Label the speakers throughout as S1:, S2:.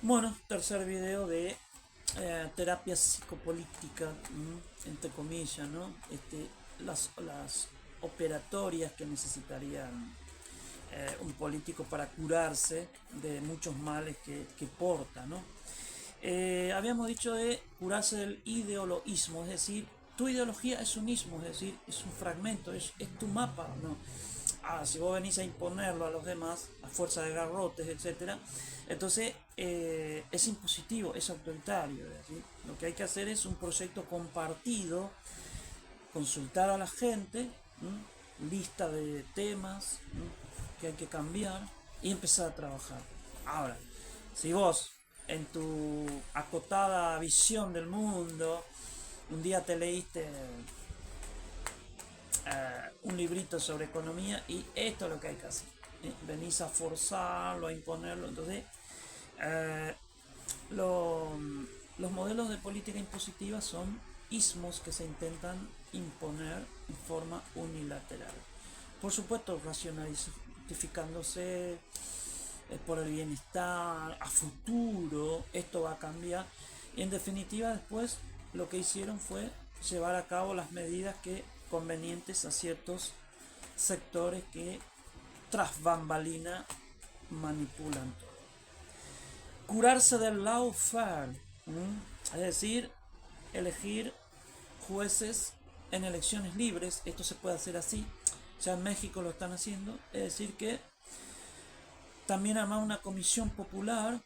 S1: Bueno, tercer video de terapia psicopolítica, entre comillas, ¿no? Las operatorias que necesitarían un político para curarse de muchos males que porta, ¿no? Habíamos dicho de curarse del ideoloísmo, es decir, tu ideología es un ismo, es decir, es un fragmento, es tu mapa, ¿no? Si vos venís a imponerlo a los demás, a fuerza de garrotes, etcétera, entonces es impositivo, es autoritario. Es decir, lo que hay que hacer es un proyecto compartido, consultar a la gente, lista de temas que hay que cambiar y empezar a trabajar. Ahora, si vos en tu acotada visión del mundo un día te leíste un librito sobre economía y esto es lo que hay que hacer. Venís a forzarlo, a imponerlo. Entonces, eh, lo- los modelos de política impositiva son ismos que se intentan imponer en forma unilateral. Por supuesto, justificándose por el bienestar, a futuro, esto va a cambiar. Y en definitiva, después lo que hicieron fue llevar a cabo las medidas que convenientes a ciertos sectores que tras bambalina manipulan todo. Curarse del lawfare, es decir, elegir jueces en elecciones libres. Esto se puede hacer así, ya en México lo están haciendo, es decir que también armar una comisión popular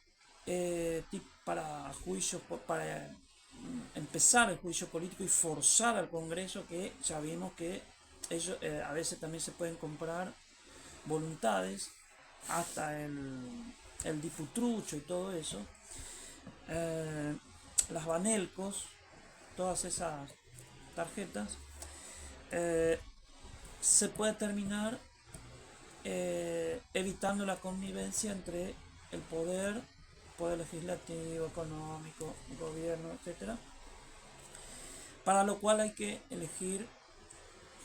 S1: para juicios, para empezar el juicio político y forzar al Congreso, que ya vimos que ellos a veces también se pueden comprar voluntades, hasta el diputrucho y todo eso, eh, las Banelcos, todas esas tarjetas, eh, se puede terminar evitando la connivencia entre el poder legislativo, económico, gobierno, etcétera. Para lo cual hay que elegir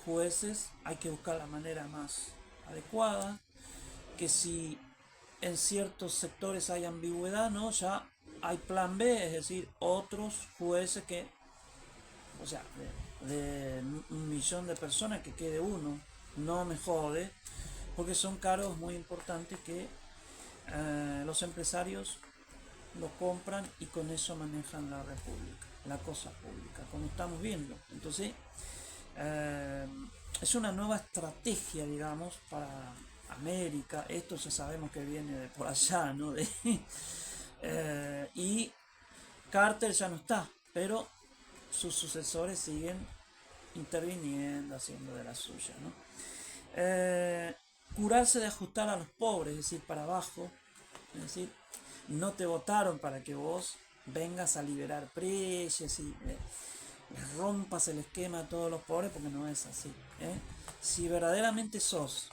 S1: jueces, hay que buscar la manera más adecuada, que si en ciertos sectores hay ambigüedad, ¿no? Ya hay plan B, es decir, otros jueces que, o sea, de 1 millón de personas que quede uno, no me jode, porque son cargos muy importantes que los empresarios lo compran y con eso manejan la república, la cosa pública, como estamos viendo. Entonces, eh, es una nueva estrategia, digamos, para América. Esto ya sabemos que viene de por allá, ¿no? Y Carter ya no está, pero sus sucesores siguen interviniendo, haciendo de la suya, ¿no? Eh, Curarse de ajustar a los pobres, es decir, para abajo, es decir, no te votaron para que vos vengas a liberar precios y rompas el esquema a todos los pobres, porque no es así. Si verdaderamente sos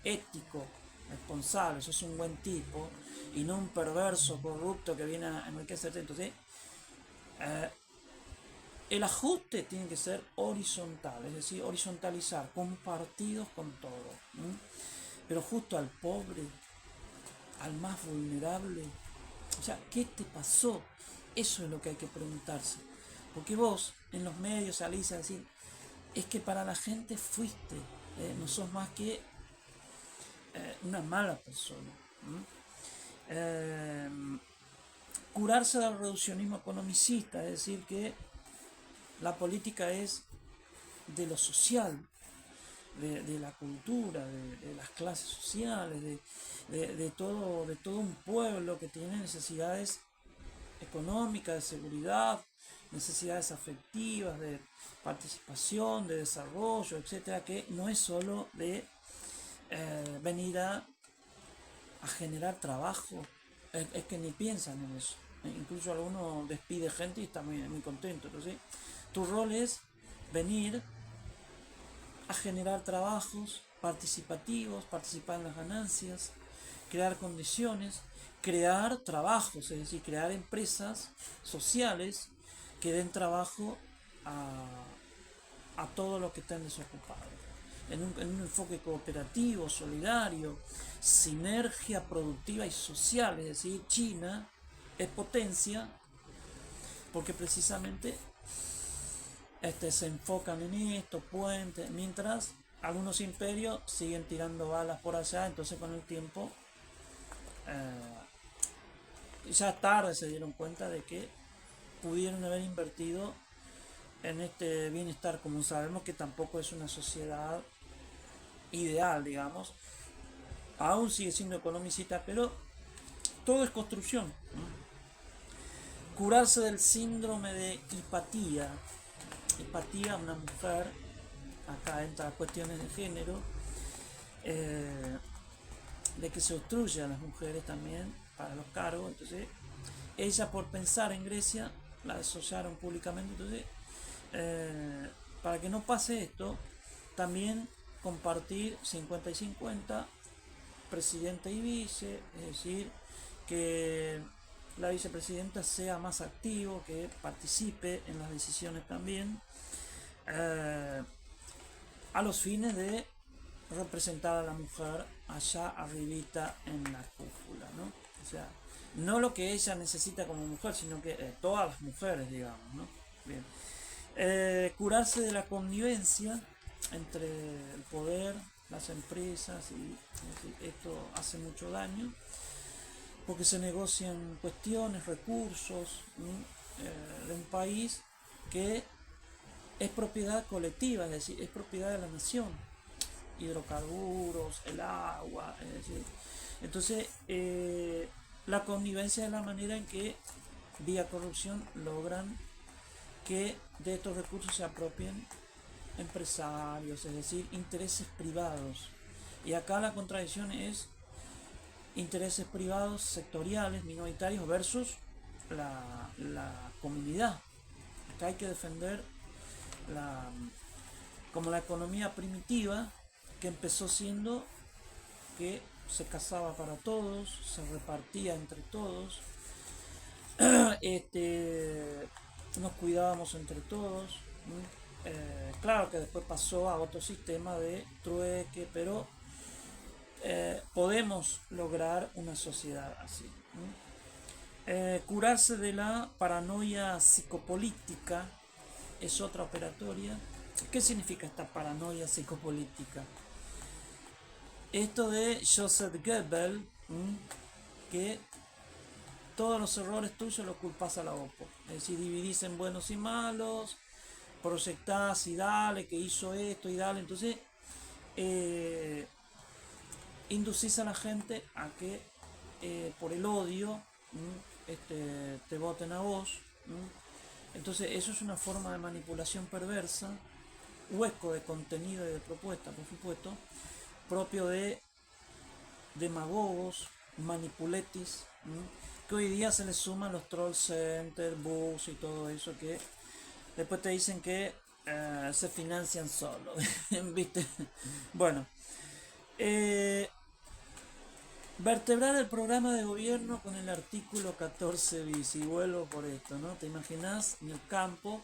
S1: ético, responsable, sos un buen tipo y no un perverso, corrupto que viene a enriquecerte, entonces eh, el ajuste tiene que ser horizontal, es decir, horizontalizar, compartidos con todo. Pero justo al pobre, al más vulnerable, o sea, ¿qué te pasó? Eso es lo que hay que preguntarse. Porque vos en los medios salís a decir, es que para la gente fuiste, no sos más que una mala persona. Eh, Curarse del reduccionismo economicista, es decir, que la política es de lo social, de la cultura, de las clases sociales, de todo un pueblo que tiene necesidades económicas, de seguridad, necesidades afectivas, de participación, de desarrollo, etcétera, que no es solo de venir a generar trabajo, es que ni piensan en eso. Incluso algunos despide gente y está muy contento. Entonces, tu rol es venir a generar trabajos participativos, participar en las ganancias, crear condiciones, crear trabajos, es decir, crear empresas sociales que den trabajo a todos los que estén desocupados. En un enfoque cooperativo, solidario, sinergia productiva y social, es decir, China es potencia, porque precisamente se enfocan en esto, puentes, mientras algunos imperios siguen tirando balas por allá, entonces con el tiempo ya tarde se dieron cuenta de que pudieron haber invertido en este bienestar, como sabemos que tampoco es una sociedad ideal, digamos, aún sigue siendo economicista, pero todo es construcción. Curarse del síndrome de hipatía. Hipatía, una mujer, acá entra cuestiones de género, de que se obstruye a las mujeres también para los cargos. Entonces, ella por pensar en Grecia la desollaron públicamente. Entonces, para que no pase esto, también compartir 50 y 50, presidente y vice, es decir, que la vicepresidenta sea más activo, que participe en las decisiones también, a los fines de representar a la mujer allá arribita en la cúpula, ¿no? O sea, no lo que ella necesita como mujer, sino que todas las mujeres, digamos, ¿no? Bien. Curarse de la connivencia entre el poder, las empresas, y esto hace mucho daño, porque se negocian cuestiones, recursos, de un país que es propiedad colectiva, es decir, es propiedad de la nación, hidrocarburos, el agua, es decir, entonces la connivencia es la manera en que vía corrupción logran que de estos recursos se apropien empresarios, es decir, intereses privados. Y acá la contradicción es intereses privados sectoriales, minoritarios versus la comunidad. Acá hay que defender la, como la economía primitiva, que empezó siendo que se cazaba para todos, se repartía entre todos, nos cuidábamos entre todos. Claro que después pasó a otro sistema de trueque, pero podemos lograr una sociedad así. Curarse de la paranoia psicopolítica es otra operatoria. ¿Qué significa esta paranoia psicopolítica? Esto de Joseph Goebbels, que todos los errores tuyos los culpas a la OPO. Es decir, dividís en buenos y malos, proyectás y dale, que hizo esto y dale. Entonces, inducís a la gente a que por el odio te voten a vos. Entonces, eso es una forma de manipulación perversa, hueco de contenido y de propuesta, por supuesto, propio de demagogos, manipuletis, que hoy día se les suman los troll center, bugs y todo eso, que después te dicen que se financian solo. ¿Viste? Bueno, vertebrar el programa de gobierno con el artículo 14 bis, y vuelvo por esto, ¿no? ¿Te imaginas? En el campo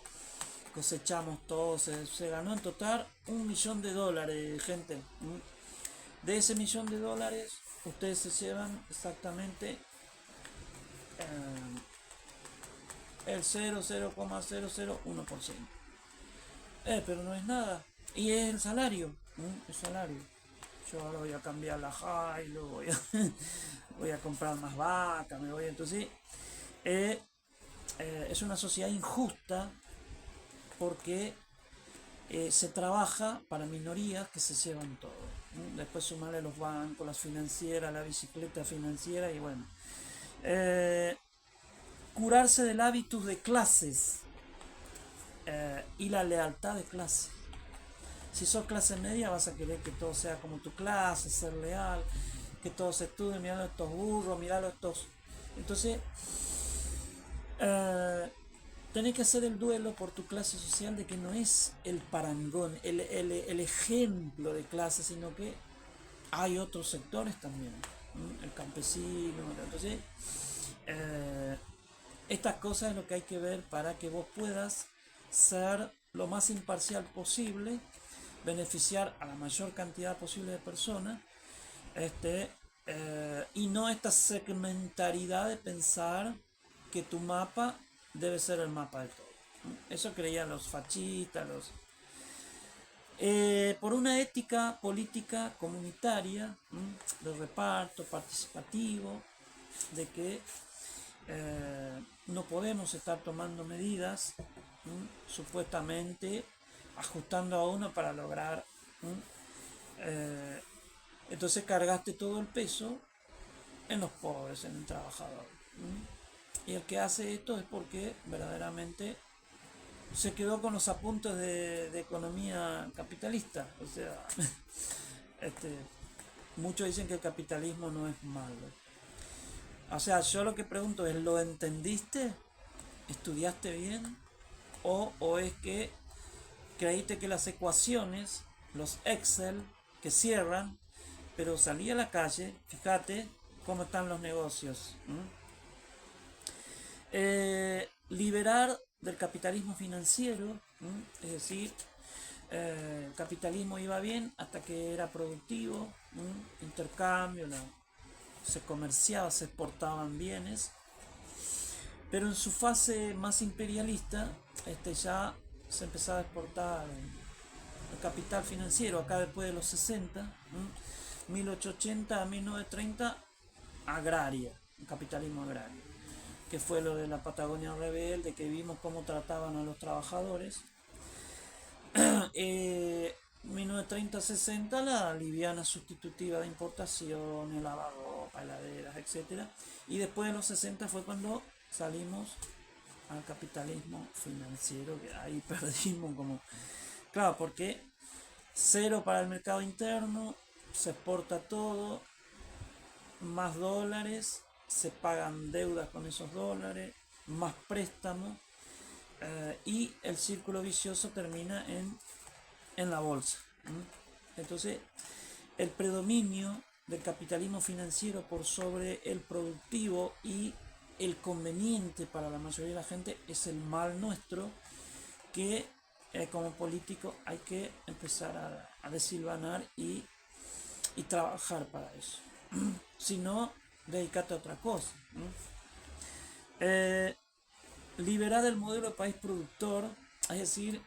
S1: cosechamos todo, se ganó en total $1.000.000, gente. De ese $1.000.000, ustedes se llevan exactamente el 0,001%. Pero no es nada. Y es el salario. El salario. Yo ahora voy a cambiar la Jailo, voy a comprar más vaca, me voy. Entonces, es una sociedad injusta porque se trabaja para minorías que se llevan todo. Después sumarle los bancos, las financieras, la bicicleta financiera y bueno. Curarse del hábitus de clases y la lealtad de clase. Si sos clase media vas a querer que todo sea como tu clase, ser leal, que todos estudien, miralo a estos burros, miralo a estos. Entonces, tenés que hacer el duelo por tu clase social de que no es el parangón, el ejemplo de clase, sino que hay otros sectores también, el campesino. Entonces, estas cosas es lo que hay que ver para que vos puedas ser lo más imparcial posible, beneficiar a la mayor cantidad posible de personas, y no esta segmentaridad de pensar que tu mapa debe ser el mapa de todo. Eso creían los fascistas, por una ética política comunitaria, de reparto participativo, de que no podemos estar tomando medidas supuestamente ajustando a uno para lograr. Entonces cargaste todo el peso en los pobres, en el trabajador. Y el que hace esto es porque verdaderamente se quedó con los apuntes de economía capitalista. O sea, este, muchos dicen que el capitalismo no es malo. O sea, yo lo que pregunto es, ¿lo entendiste? ¿Estudiaste bien? ¿O es que creíste que las ecuaciones, los Excel, que cierran, pero salí a la calle, fíjate cómo están los negocios? Liberar del capitalismo financiero, es decir, el capitalismo iba bien hasta que era productivo, intercambio, se comerciaba, se exportaban bienes, pero en su fase más imperialista ya se empezaba a exportar el capital financiero, acá después de los 60, 1880 a 1930, agraria, el capitalismo agrario, que fue lo de la Patagonia rebelde, que vimos cómo trataban a los trabajadores. 1930-60, la liviana sustitutiva de importación, el lavarropa, heladeras, etc. Y después de los 60 fue cuando salimos al capitalismo financiero, que ahí perdimos como... Claro, porque cero para el mercado interno, se exporta todo, más dólares, se pagan deudas con esos dólares, más préstamos, y el círculo vicioso termina en la bolsa. Entonces, el predominio del capitalismo financiero por sobre el productivo y el conveniente para la mayoría de la gente es el mal nuestro que como político hay que empezar a desilvanar y trabajar para eso. Si no, dedícate a otra cosa. Liberar el modelo de país productor, es decir,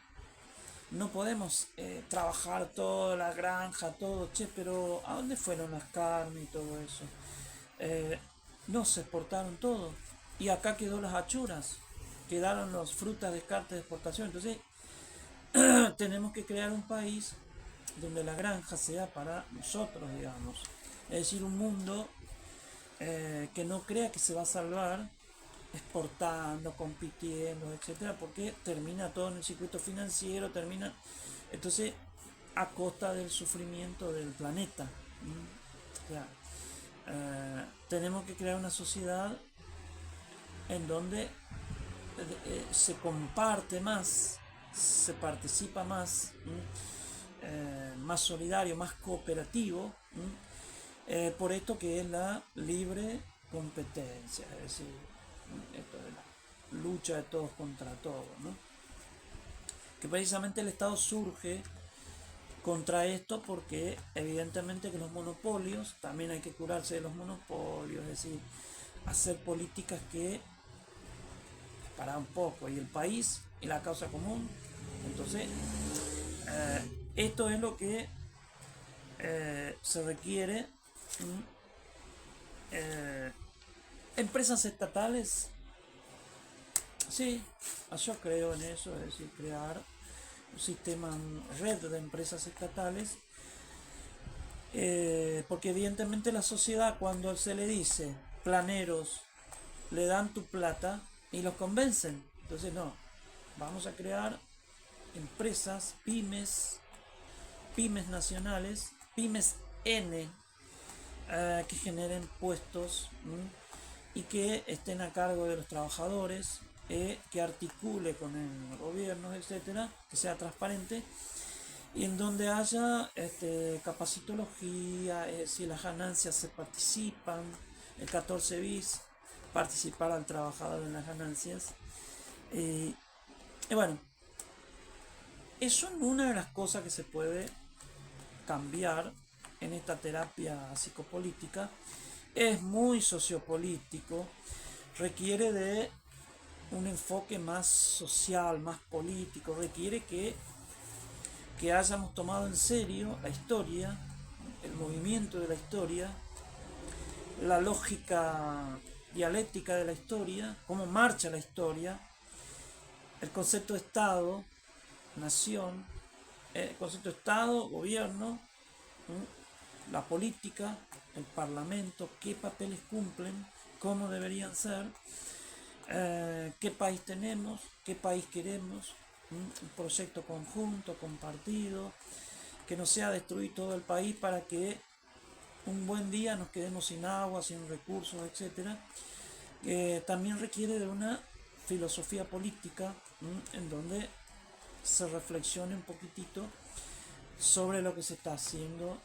S1: no podemos trabajar toda la granja, todo, pero ¿a dónde fueron las carnes y todo eso? No, se exportaron todo. Y acá quedó las achuras, quedaron las frutas de descarte de exportación. Entonces, tenemos que crear un país donde la granja sea para nosotros, digamos. Es decir, un mundo que no crea que se va a salvar exportando, compitiendo, etcétera, porque termina todo en el circuito financiero, termina entonces a costa del sufrimiento del planeta. O sea, tenemos que crear una sociedad en donde se comparte más, se participa más, más solidario, más cooperativo, por esto que es la libre competencia, es decir, esto de la lucha de todos contra todos, ¿no? Que precisamente el Estado surge contra esto porque evidentemente que los monopolios, también hay que curarse de los monopolios, es decir, hacer políticas que para un poco y el país y la causa común. Entonces, esto es lo que se requiere. Empresas estatales, sí, yo creo en eso, es decir, crear un sistema, red de empresas estatales, porque evidentemente la sociedad, cuando se le dice planeros, le dan tu plata y los convencen. Entonces no, vamos a crear empresas, pymes nacionales, pymes N, que generen puestos y que estén a cargo de los trabajadores, que articule con el gobierno, etcétera, que sea transparente y en donde haya capacitología, es decir, las ganancias se participan, el 14 bis, participar al trabajador en las ganancias. Y bueno, eso es una de las cosas que se puede cambiar en esta terapia psicopolítica. Es muy sociopolítico, requiere de un enfoque más social, más político, requiere que hayamos tomado en serio la historia, el movimiento de la historia, la lógica dialéctica de la historia, cómo marcha la historia, el concepto de Estado, nación, el concepto de Estado, gobierno, la política, el parlamento, qué papeles cumplen, cómo deberían ser, qué país tenemos, qué país queremos, un proyecto conjunto, compartido, que no sea destruir todo el país para que un buen día nos quedemos sin agua, sin recursos, etc. También requiere de una filosofía política en donde se reflexione un poquitito sobre lo que se está haciendo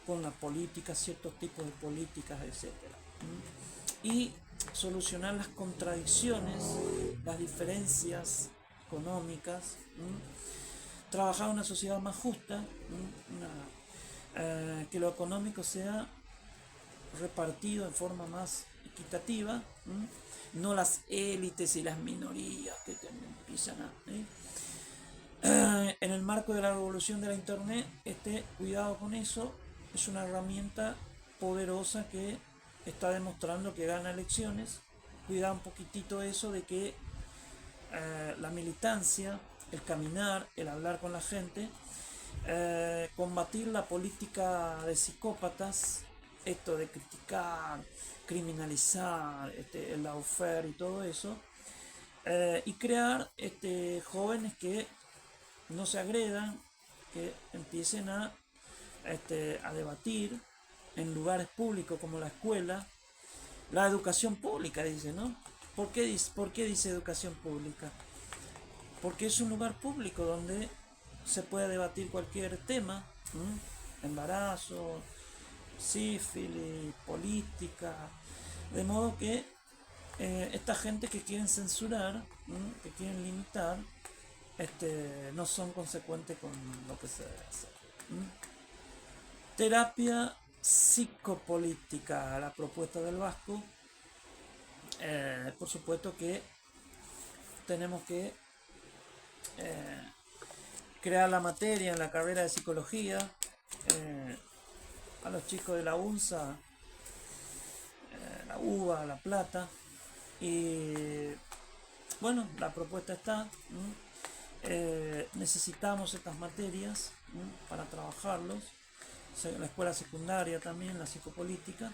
S1: con la política, ciertos tipos de políticas, etc. Y solucionar las contradicciones, las diferencias económicas, trabajar una sociedad más justa, que lo económico sea repartido en forma más equitativa, no las élites y las minorías que empiezan a... En el marco de la revolución de la internet, cuidado con eso, es una herramienta poderosa que está demostrando que gana elecciones. Cuidado un poquitito eso de que la militancia, el caminar, el hablar con la gente, combatir la política de psicópatas, esto de criticar, criminalizar, el lawfare y todo eso, y crear jóvenes que no se agredan, que empiecen a debatir en lugares públicos como la escuela, la educación pública, dice, ¿no? ¿Por qué dice educación pública? Porque es un lugar público donde se puede debatir cualquier tema, embarazo, sífilis, política, de modo que esta gente que quieren censurar, que quieren limitar, no son consecuentes con lo que se debe hacer. Terapia psicopolítica, la propuesta del Vasco. Por supuesto que tenemos que crear la materia en la carrera de psicología. A los chicos de la UNSA, la UBA, La Plata. Y bueno, la propuesta está. Necesitamos estas materias para trabajarlos. La escuela secundaria también, la psicopolítica.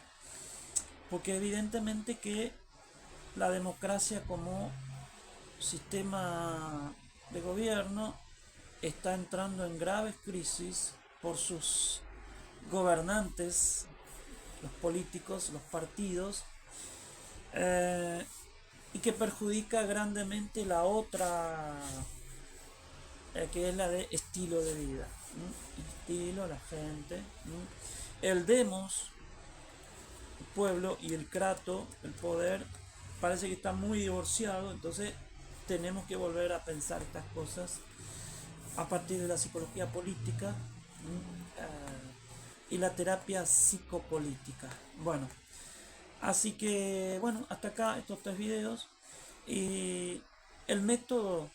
S1: Porque evidentemente que la democracia como sistema de gobierno está entrando en graves crisis por sus gobernantes, los políticos, los partidos, y que perjudica grandemente la otra, que es la de estilo de vida. Estilo, la gente, el demos, el pueblo, y el krato, el poder, parece que está muy divorciado. Entonces tenemos que volver a pensar estas cosas a partir de la psicología política y la terapia psicopolítica. Bueno, así que bueno, hasta acá estos 3 videos. Y el método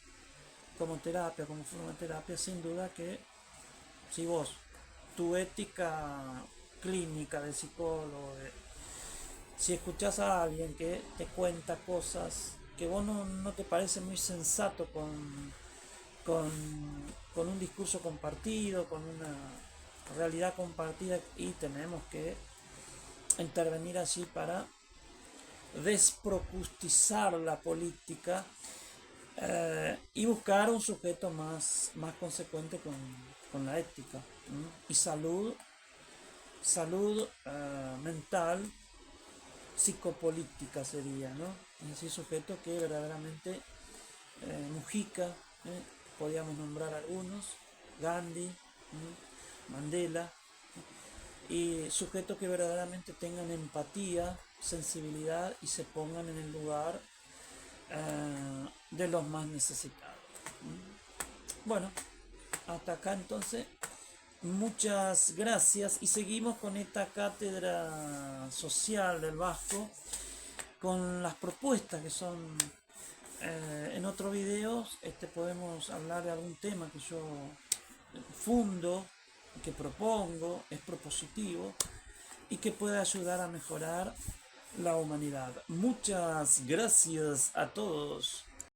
S1: como terapia, como forma de terapia, sin duda que si vos, tu ética clínica de psicólogo, si escuchás a alguien que te cuenta cosas que vos no te parece muy sensato con un discurso compartido, con una realidad compartida, y tenemos que intervenir así para desprocustizar la política y buscar un sujeto más consecuente con la ética y salud mental, psicopolítica sería, ¿no? Es decir, sujeto que verdaderamente Mujica, podríamos nombrar algunos, Gandhi, Mandela, y sujetos que verdaderamente tengan empatía, sensibilidad y se pongan en el lugar de los más necesitados. Bueno, hasta acá entonces. Muchas gracias y seguimos con esta cátedra social del Vasco. con las propuestas que son en otros videos. Podemos hablar de algún tema que yo fundo, que propongo, es propositivo y que puede ayudar a mejorar la humanidad. Muchas gracias a todos.